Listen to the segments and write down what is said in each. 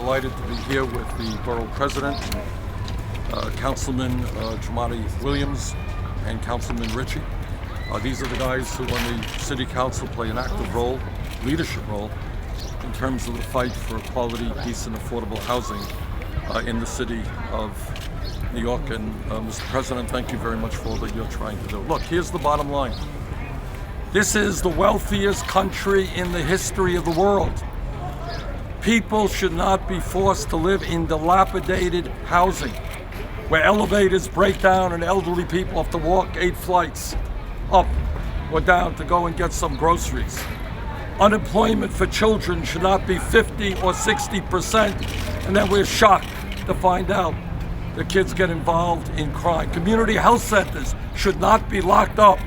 delighted to be here with the borough president, Councilman Jamani Williams and Councilman Ritchie. These are the guys who on the City Council play an active role, leadership role, in terms of the fight for quality, decent, affordable housing in the city of New York. And Mr. President, thank you very much for all that you're trying to do. Look, here's the bottom line. This is the wealthiest country in the history of the world. People should not be forced to live in dilapidated housing, where elevators break down and elderly people have to walk 8 flights up or down to go and get some groceries. Unemployment for children should not be 50 or 60%, and then we're shocked to find out the kids get involved in crime. Community health centers should not be locked up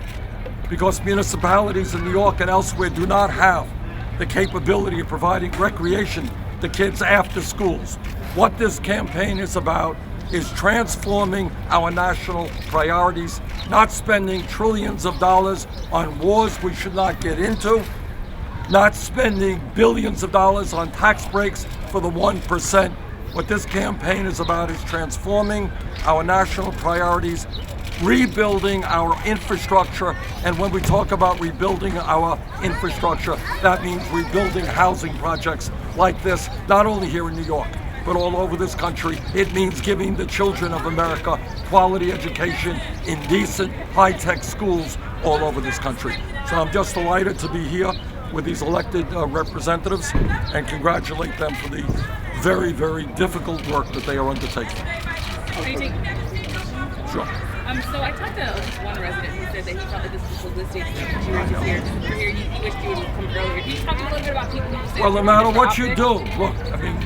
because municipalities in New York and elsewhere do not have the capability of providing recreation to kids after schools. What this campaign is about is transforming our national priorities, not spending trillions of dollars on wars we should not get into, not spending billions of dollars on tax breaks for the 1%. What this campaign is about is transforming our national priorities, rebuilding our infrastructure. And when we talk about rebuilding our infrastructure, that means rebuilding housing projects like this, not only here in New York, but all over this country. It means giving the children of America quality education in decent, high-tech schools all over this country. So I'm just delighted to be here with these elected representatives and congratulate them for the very, very difficult work that they are undertaking. Sure. So I talked to one resident who said that he felt like this was publicity that you were here. You wished you would come earlier. Can you talk a little bit about people who say... Well, no matter what you do, look,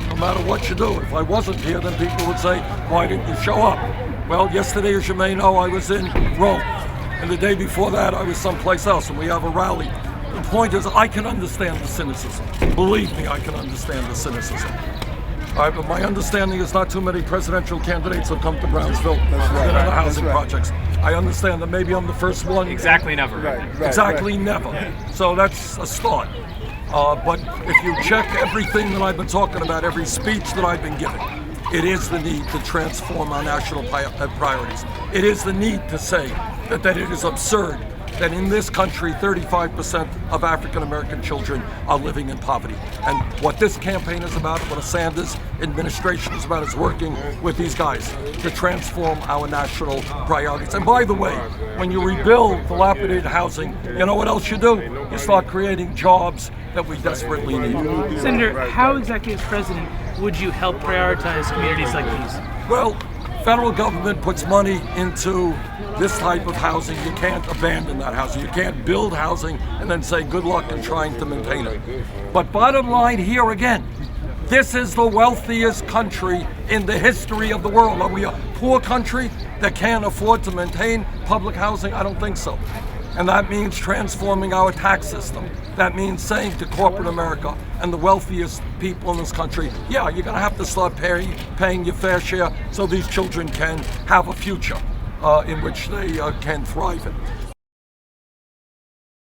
no matter what you do, if I wasn't here, then people would say, why didn't you show up? Well, yesterday, as you may know, I was in Rome. And the day before that, I was someplace else, and we have a rally. The point is, I can understand the cynicism. Believe me, I can understand the cynicism. But my understanding is not too many presidential candidates have come to Brownsville and the housing projects. I understand that maybe I'm the first one. Exactly never. Exactly never. So that's a start. But if you check everything that I've been talking about, every speech that I've been giving, it is the need to transform our national priorities. It is the need to say that it is absurd that in this country, 35% of African American children are living in poverty. And what this campaign is about, what the Sanders administration is about, is working with these guys to transform our national priorities. And by the way, when you rebuild dilapidated housing, you know what else you do? You start creating jobs that we desperately need. Senator, how exactly as president would you help prioritize communities like these? Well, federal government puts money into this type of housing. You can't abandon that housing. You can't build housing and then say good luck in trying to maintain it. But bottom line here again, this is the wealthiest country in the history of the world. Are we a poor country that can't afford to maintain public housing? I don't think so. And that means transforming our tax system. That means saying to corporate America and the wealthiest people in this country, yeah, you're gonna have to start paying your fair share so these children can have a future in which they can thrive in.